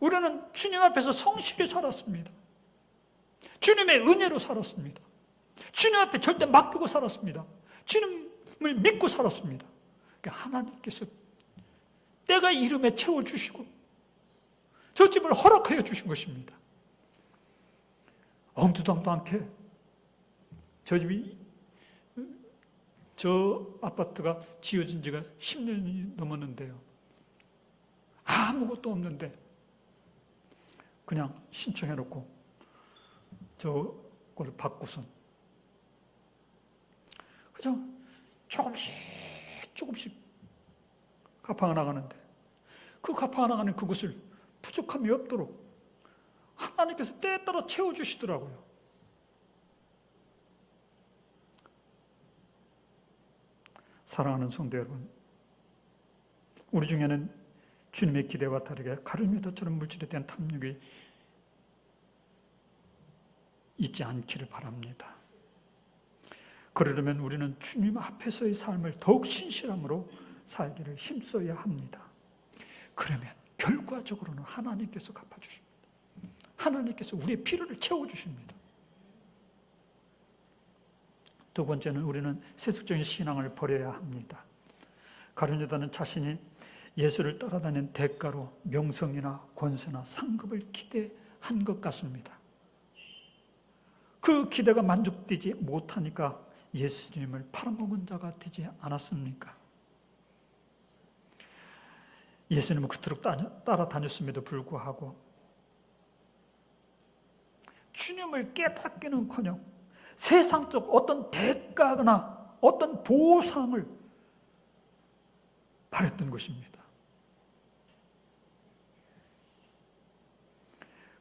우리는 주님 앞에서 성실히 살았습니다. 주님의 은혜로 살았습니다. 주님 앞에 절대 맡기고 살았습니다. 주님을 믿고 살았습니다. 그러니까 하나님께서 때가 이름에 채워주시고 저 집을 허락하여 주신 것입니다. 엉두당도 않게 저 아파트가 지어진 지가 10년이 넘었는데요. 아무것도 없는데 그냥 신청해놓고 저걸 받고선 그죠? 조금씩 갚아 나가는데 그 갚아 나가는 그것을 부족함이 없도록 하나님께서 때에 따라 채워주시더라고요. 사랑하는 성도 여러분, 우리 중에는 주님의 기대와 다르게 가룟유다처럼 물질에 대한 탐욕이 있지 않기를 바랍니다. 그러려면 우리는 주님 앞에서의 삶을 더욱 신실함으로 살기를 힘써야 합니다. 그러면 결과적으로는 하나님께서 갚아주십니다. 하나님께서 우리의 필요를 채워주십니다. 두 번째는 우리는 세속적인 신앙을 버려야 합니다. 가룟유다는 자신이 예수를 따라다닌 대가로 명성이나 권세나 상급을 기대한 것 같습니다. 그 기대가 만족되지 못하니까 예수님을 팔아먹은 자가 되지 않았습니까? 예수님은 그토록 따라다녔음에도 불구하고 주님을 깨닫기는커녕 세상적 어떤 대가나 어떤 보상을 바랬던 것입니다.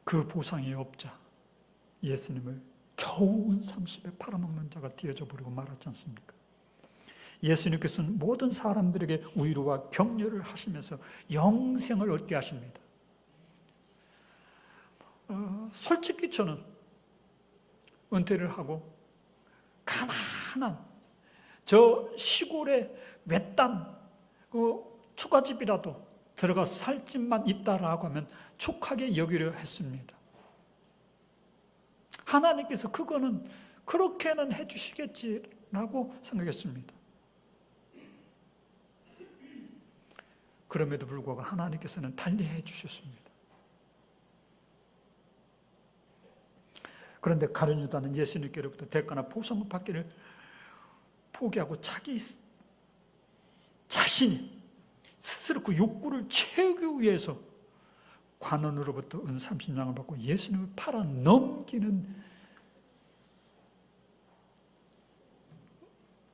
그 보상이 없자 예수님을 겨우 은 30에 팔아먹는 자가 되어져 버리고 말았지 않습니까? 예수님께서는 모든 사람들에게 위로와 격려를 하시면서 영생을 얻게 하십니다. 솔직히 저는 은퇴를 하고 가난한 저 시골의 외딴 그 초가집이라도 들어가 살 집만 있다라고 하면 촉하게 여기려 했습니다. 하나님께서 그거는 그렇게는 해주시겠지라고 생각했습니다. 그럼에도 불구하고 하나님께서는 달리 해주셨습니다. 그런데 가룟유다는 예수님께로부터 대가나 보상을 받기를 포기하고 자신이 스스로 그 욕구를 채우기 위해서 관원으로부터 은 30냥을 받고 예수님을 팔아 넘기는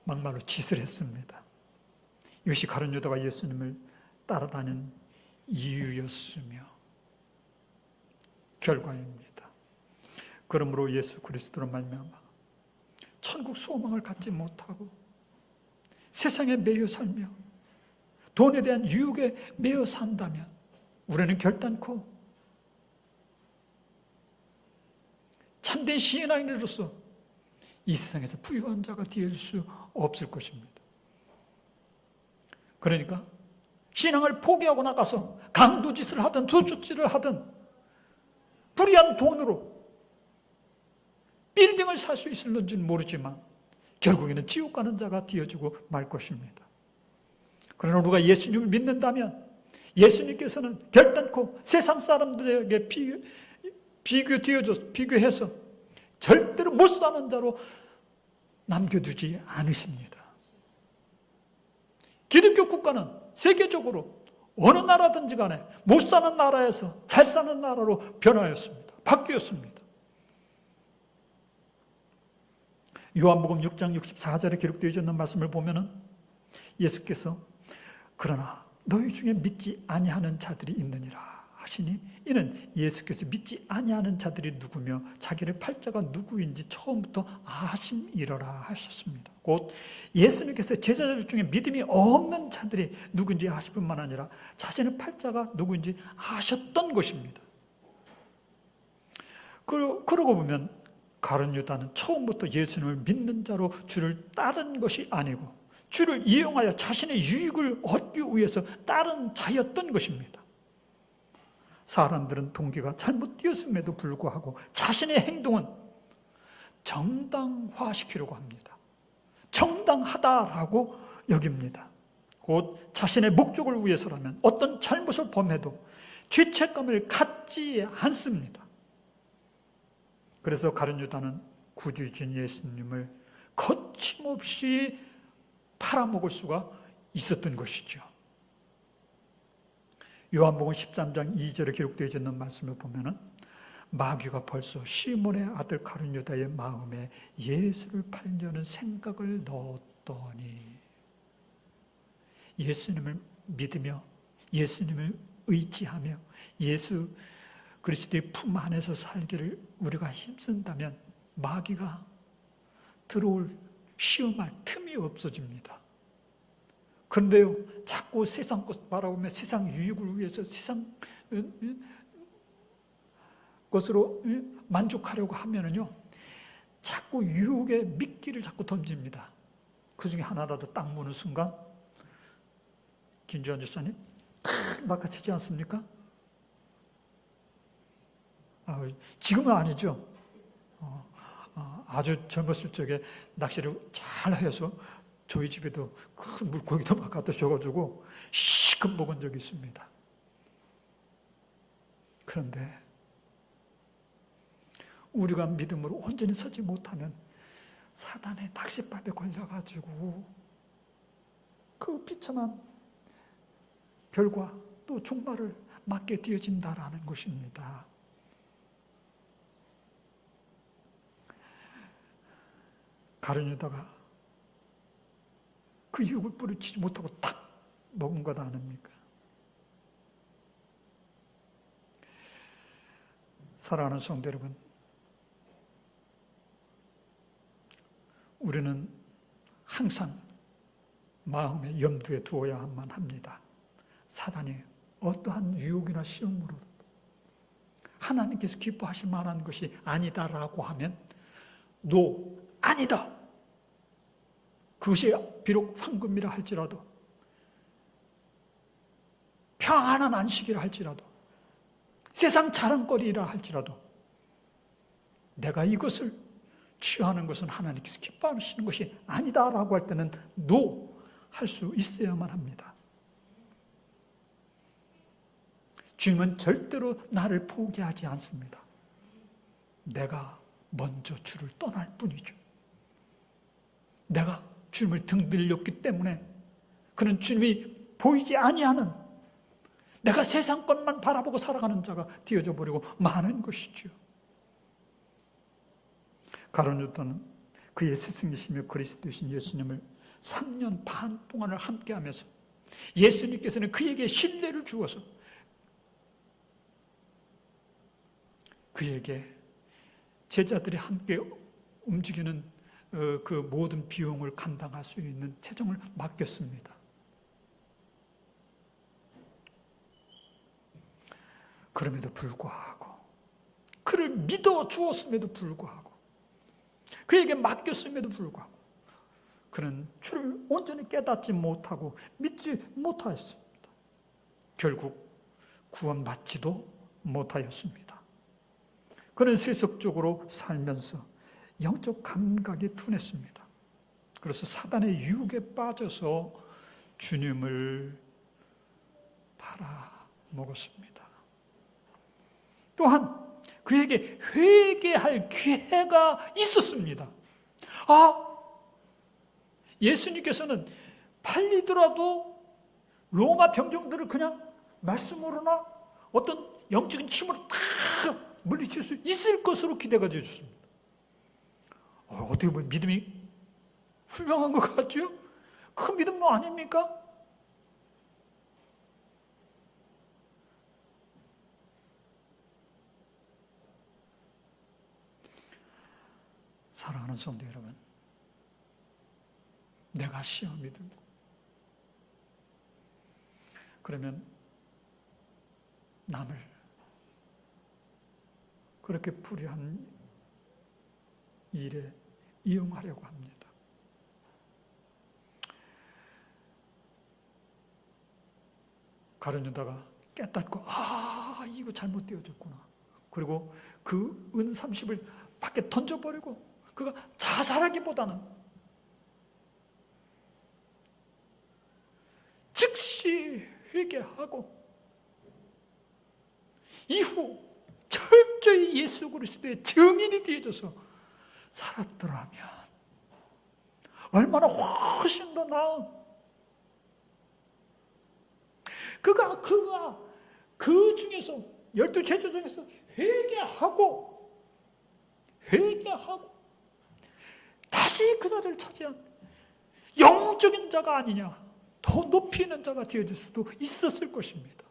막말로 짓을 했습니다. 이것이 가룟유다가 예수님을 따라다닌 이유였으며 결과입니다. 그러므로 예수 그리스도로 말미암아 천국 소망을 갖지 못하고 세상에 매여 살며 돈에 대한 유혹에 매여 산다면 우리는 결단코 참된 신앙인으로서 이 세상에서 부유한 자가 되어질 수 없을 것입니다. 그러니까 신앙을 포기하고 나가서 강도짓을 하든 도둑질을 하든 불의한 돈으로 빌딩을 살 수 있을는지는 모르지만 결국에는 지옥 가는 자가 되어지고 말 것입니다. 그러나 우리가 예수님을 믿는다면 예수님께서는 결단코 세상 사람들에게 비교해서 절대로 못 사는 자로 남겨두지 않으십니다. 기독교 국가는 세계적으로 어느 나라든지 간에 못 사는 나라에서 잘 사는 나라로 변하였습니다. 바뀌었습니다. 요한복음 6장 64절에 기록되어 있는 말씀을 보면은 예수께서 그러나 너희 중에 믿지 아니하는 자들이 있느니라 하시니 이는 예수께서 믿지 아니하는 자들이 누구며 자기를 팔 자가 누구인지 처음부터 아심이러라 하셨습니다. 곧 예수님께서 제자들 중에 믿음이 없는 자들이 누구인지 아실 뿐만 아니라 자신의 팔 자가 누구인지 아셨던 것입니다. 그러고 보면 가룟유다는 처음부터 예수님을 믿는 자로 주를 따른 것이 아니고 주를 이용하여 자신의 유익을 얻기 위해서 따른 자였던 것입니다. 사람들은 동기가 잘못되었음에도 불구하고 자신의 행동은 정당화시키려고 합니다. 정당하다라고 여깁니다. 곧 자신의 목적을 위해서라면 어떤 잘못을 범해도 죄책감을 갖지 않습니다. 그래서 가룟유다는 구주이신 예수님을 거침없이 팔아먹을 수가 있었던 것이죠. 요한복음 13장 2절에 기록되어 있는 말씀을 보면은 마귀가 벌써 시몬의 아들 가룟유다의 마음에 예수를 팔려는 생각을 넣었더니 예수님을 믿으며 예수님을 의지하며 예수 그리스도의 품 안에서 살기를 우리가 힘쓴다면 마귀가 들어올 시험할 틈이 없어집니다. 그런데요, 자꾸 세상 것 바라보며 세상 유익을 위해서 세상 것으로 만족하려고 하면은요, 자꾸 유혹의 미끼를 자꾸 던집니다. 그 중에 하나라도 딱 무는 순간, 김주환 집사님, 탁 낚아채지 않습니까? 지금은 아니죠. 아주 젊었을 적에 낚시를 잘 해서 저희 집에도 큰 물고기도 막 갖다 줘가지고 시큼 먹은 적이 있습니다. 그런데 우리가 믿음으로 온전히 서지 못하면 사단의 낚싯밥에 걸려가지고 그 비참한 결과 또 종말을 맞게 되어진다라는 것입니다. 가룟유다가 그 유혹을 뿌리치지 못하고 탁 먹은 것 아닙니까? 사랑하는 성도 여러분, 우리는 항상 마음의 염두에 두어야만 합니다. 사단이 어떠한 유혹이나 시험으로 하나님께서 기뻐하실 만한 것이 아니다라고 하면 노, 아니다. 그것이 비록 황금이라 할지라도, 평안한 안식이라 할지라도, 세상 자랑거리라 할지라도 내가 이것을 취하는 것은 하나님께서 기뻐하시는 것이 아니다라고 할 때는 노 할 수 있어야만 합니다. 주님은 절대로 나를 포기하지 않습니다. 내가 먼저 주를 떠날 뿐이죠. 내가 주님을 등들렸기 때문에 그는 주님이 보이지 아니하는, 내가 세상 것만 바라보고 살아가는 자가 되어져 버리고 마는 것이죠. 가룟유다는 그의 스승이시며 그리스도이신 예수님을 3년 반 동안을 함께하면서 예수님께서는 그에게 신뢰를 주어서 그에게 제자들이 함께 움직이는 그 모든 비용을 감당할 수 있는 재정을 맡겼습니다. 그럼에도 불구하고, 그를 믿어 주었음에도 불구하고, 그에게 맡겼음에도 불구하고 그는 주를 온전히 깨닫지 못하고 믿지 못하였습니다. 결국 구원받지도 못하였습니다. 그는 세속적으로 살면서 영적 감각이 둔했습니다. 그래서 사단의 유혹에 빠져서 주님을 팔아먹었습니다. 또한 그에게 회개할 기회가 있었습니다. 예수님께서는 팔리더라도 로마 병정들을 그냥 말씀으로나 어떤 영적인 힘으로 다 물리칠 수 있을 것으로 기대가 되어졌습니다. 어떻게 보면 믿음이 훌륭한 것 같죠? 그 믿음도 아닙니까? 사랑하는 성도 여러분, 내가 시험이 들고 그러면 남을 그렇게 불의한 일에 이용하려고 합니다. 가룟유다가 깨닫고 이거 잘못 되어졌구나. 그리고 그 은 30을 밖에 던져버리고 그가 자살하기보다는 즉시 회개하고 이후 철저히 예수 그리스도의 증인이 되어져서 살았더라면 얼마나 훨씬 더 나은, 그가 그 중에서 12제자 중에서 회개하고 다시 그 자리를 차지한 영적인 자가 아니냐, 더 높이 있는 자가 되어질 수도 있었을 것입니다.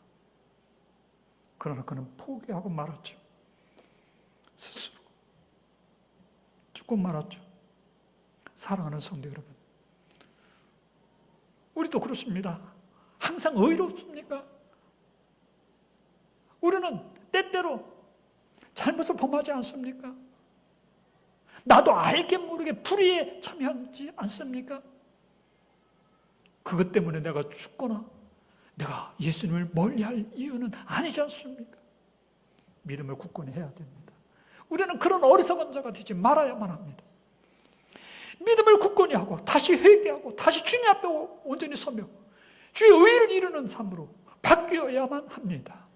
그러나 그는 포기하고 말았죠. 스스로 죽고 말았죠. 사랑하는 성도 여러분, 우리도 그렇습니다. 항상 의롭습니까? 우리는 때때로 잘못을 범하지 않습니까? 나도 알게 모르게 불의에 참여하지 않습니까? 그것 때문에 내가 죽거나 내가 예수님을 멀리할 이유는 아니지 않습니까? 믿음을 굳건히 해야 됩니다. 우리는 그런 어리석은 자가 되지 말아야만 합니다. 믿음을 굳건히 하고 다시 회개하고 다시 주님 앞에 온전히 서며 주의 의를 이루는 삶으로 바뀌어야만 합니다.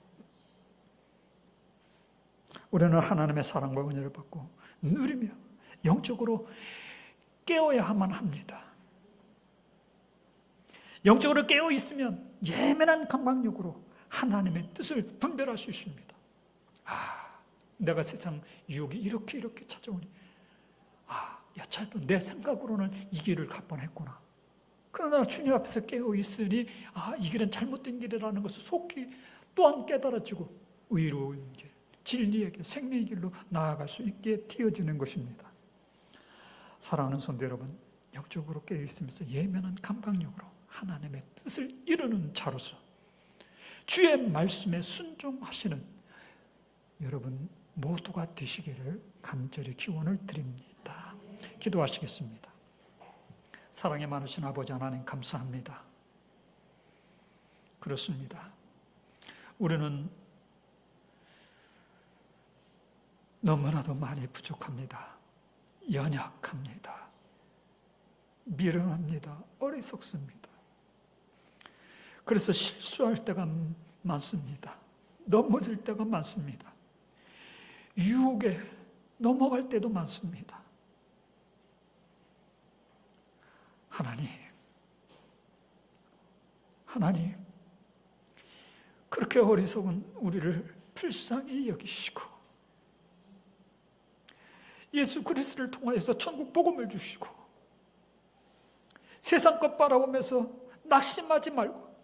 우리는 하나님의 사랑과 은혜를 받고 누리며 영적으로 깨어야만 합니다. 영적으로 깨어 있으면 예민한 감각력으로 하나님의 뜻을 분별할 수 있습니다. 내가 세상 유혹이 이렇게 찾아오니 내 생각으로는 이 길을 갈 뻔했구나. 그러나 주님 앞에서 깨어 있으니 이 길은 잘못된 길이라는 것을 속히 또한 깨달아지고 의로운 길, 진리의 길, 생명의 길로 나아갈 수 있게 되어지는 것입니다. 사랑하는 성도 여러분, 영적으로 깨어 있으면서 예민한 감각력으로 하나님의 뜻을 이루는 자로서 주의 말씀에 순종하시는 여러분 모두가 되시기를 간절히 기원을 드립니다. 기도하시겠습니다. 사랑이 많으신 아버지 하나님 감사합니다. 그렇습니다. 우리는 너무나도 많이 부족합니다. 연약합니다. 미련합니다. 어리석습니다. 그래서 실수할 때가 많습니다. 넘어질 때가 많습니다. 유혹에 넘어갈 때도 많습니다. 하나님, 그렇게 어리석은 우리를 불쌍히 여기시고 예수 그리스도를 통하여서 천국 복음을 주시고 세상 것 바라보면서 낙심하지 말고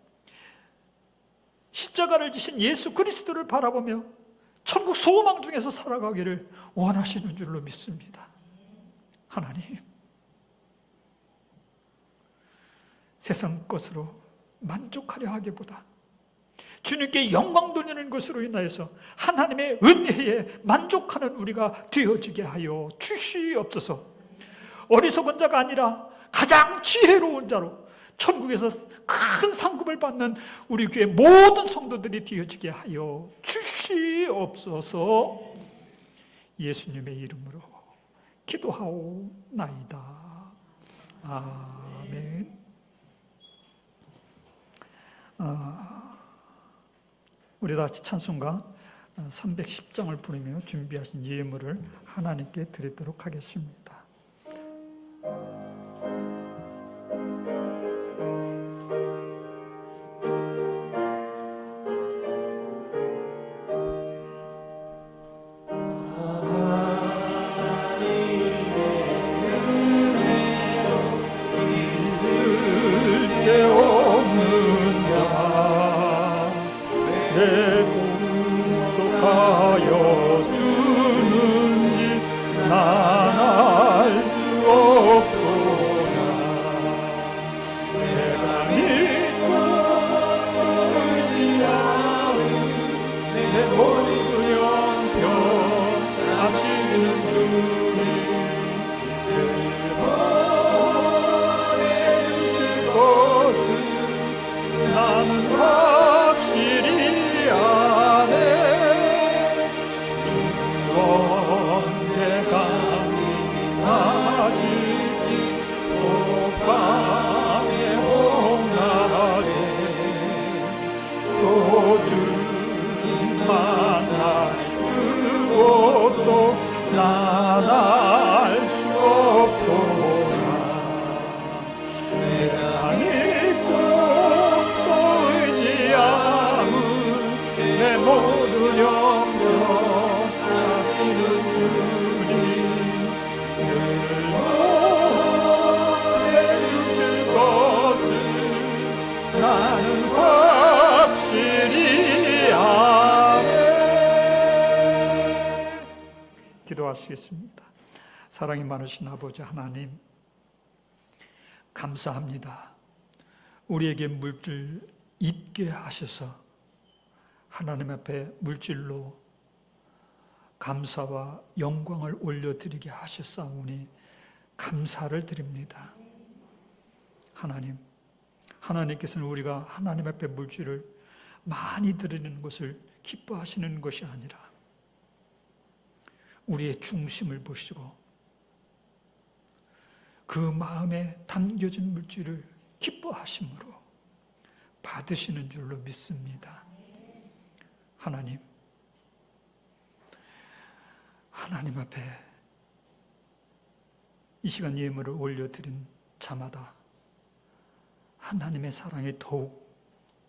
십자가를 지신 예수 그리스도를 바라보며 천국 소망 중에서 살아가기를 원하시는 줄로 믿습니다. 하나님, 세상 것으로 만족하려 하기보다 주님께 영광 돌리는 것으로 인하여서 하나님의 은혜에 만족하는 우리가 되어지게 하여 주시옵소서. 어리석은 자가 아니라 가장 지혜로운 자로 천국에서 큰 상급을 받는 우리 교회 모든 성도들이 되어지게 하여 주시옵소서. 예수님의 이름으로 기도하오나이다. 아멘. 우리 다 같이 찬송가 310장을 부르며 준비하신 예물을 하나님께 드리도록 하겠습니다. 기도하시겠습니다. 사랑이 많으신 아버지 하나님, 감사합니다. 우리에게 물질 있게 하셔서 하나님 앞에 물질로 감사와 영광을 올려드리게 하셨사오니 감사를 드립니다. 하나님께서는 우리가 하나님 앞에 물질을 많이 드리는 것을 기뻐하시는 것이 아니라 우리의 중심을 보시고 그 마음에 담겨진 물질을 기뻐하심으로 받으시는 줄로 믿습니다. 하나님 앞에 이 시간 예물을 올려드린 자마다 하나님의 사랑이 더욱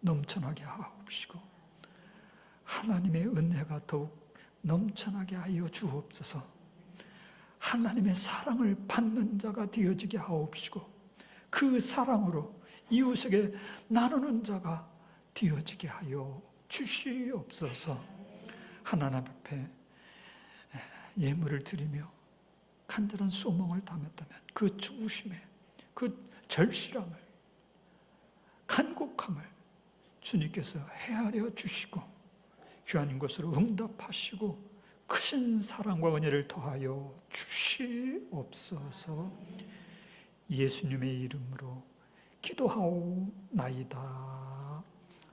넘쳐나게 하옵시고 하나님의 은혜가 더욱 넘쳐나게 하여 주옵소서. 하나님의 사랑을 받는 자가 되어지게 하옵시고 그 사랑으로 이웃에게 나누는 자가 되어지게 하여 주시옵소서. 하나님 앞에 예물을 드리며 간절한 소망을 담았다면 그 중심에 그 절실함을 간곡함을 주님께서 헤아려 주시고 귀한 것으로 응답하시고 크신 사랑과 은혜를 더하여 주시옵소서. 예수님의 이름으로 기도하오나이다.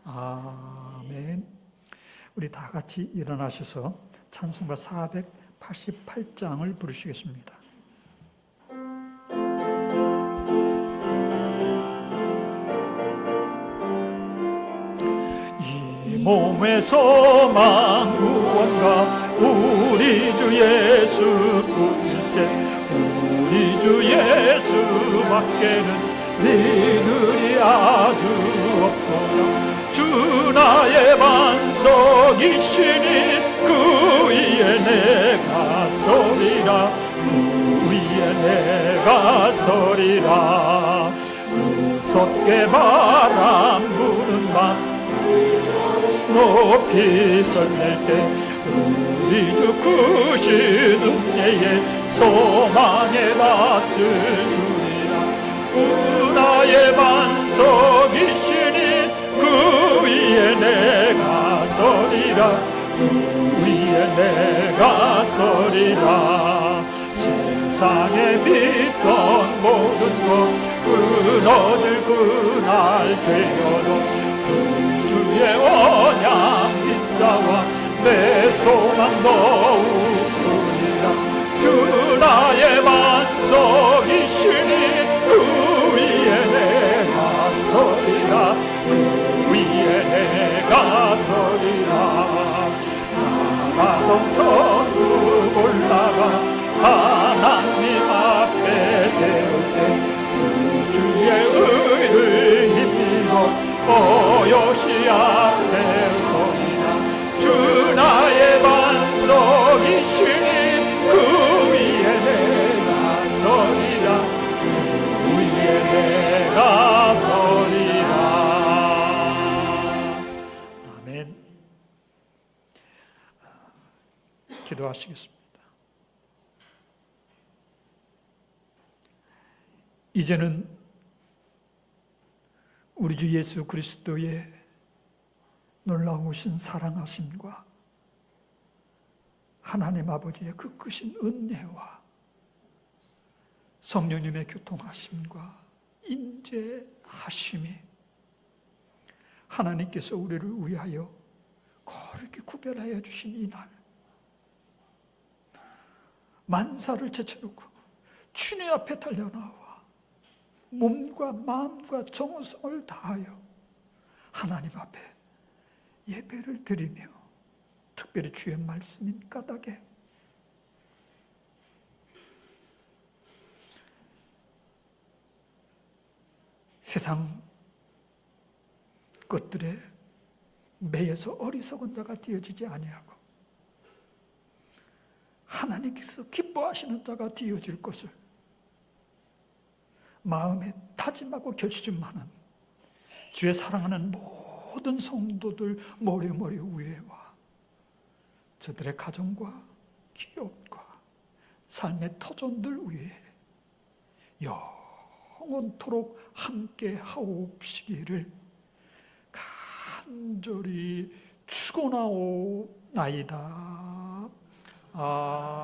아멘. 우리 다 같이 일어나셔서 찬송가 488장을 부르시겠습니다. 이 몸의 소망 구원과 우리 주 예수뿐이세 우리 주 예수밖에는 니들이 아주 없도다. 주 나의 반석이시니 그 위에 내가 서리라 그 위에 내가 서리라. 무섭게 바람 부는 밤 높이 설렐 때 우리 주 크신 은혜의 소망에 닿을 주리라. 그 나의 반석이시니 그 위에 내가 서리라 그 위에 내가 서리라. 세상에 믿던 모든 것 끊어질 그날 되어도 그 주의 언약 믿사와 내 소망 더욱뿐이라. 주 나의 반석이시니 그 위에 내가 서리라 그 위에 내가 서리라. 나가 동천국 올라가 하나님 앞에 대올 때 그 주의 의를 힘입어 오롯이 앞에 서리라. 주 나의 반석이시니 그 위에 내가 서리라 그 위에 내가 서리라. 아멘. 기도하시겠습니다. 이제는 우리 주 예수 그리스도의 놀라우신 사랑하심과 하나님 아버지의 그 크신 은혜와 성령님의 교통하심과 임재하심이 하나님께서 우리를 위하여 거룩히 구별하여 주신 이날 만사를 제쳐놓고 주님 앞에 달려나와 몸과 마음과 정성을 다하여 하나님 앞에 예배를 드리며 특별히 주의 말씀인 까닭에 세상 것들에 매여서 어리석은 자가 되어지지 아니하고 하나님께서 기뻐하시는 자가 되어질 것을 마음에 다짐하고 결심하는 주의 사랑하는 모든 성도들 머리머리 위에와 저들의 가정과 기업과 삶의 터전들 위에 영원토록 함께 하옵시기를 간절히 축원하오나이다. 아멘.